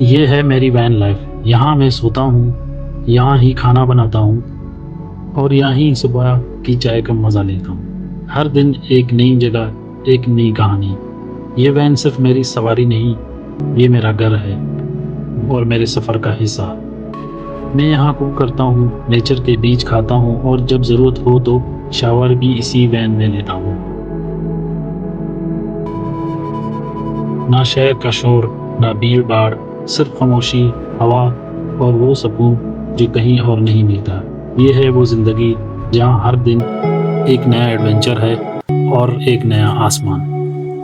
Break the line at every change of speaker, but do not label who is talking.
ये है मेरी वैन लाइफ। यहाँ मैं सोता हूँ, यहाँ ही खाना बनाता हूँ और यहाँ ही सुबह की चाय का मज़ा लेता हूँ। हर दिन एक नई जगह, एक नई कहानी। ये वैन सिर्फ मेरी सवारी नहीं, ये मेरा घर है और मेरे सफ़र का हिस्सा। मैं यहाँ कुक करता हूँ, नेचर के बीच खाता हूँ और जब ज़रूरत हो तो शावर भी इसी वैन में लेता हूँ। ना शहर का शोर, ना भीड़ भाड़, सिर्फ खामोशी, हवा और वो सुकून जो कहीं और नहीं मिलता। ये है वो जिंदगी जहाँ हर दिन एक नया एडवेंचर है और एक नया आसमान।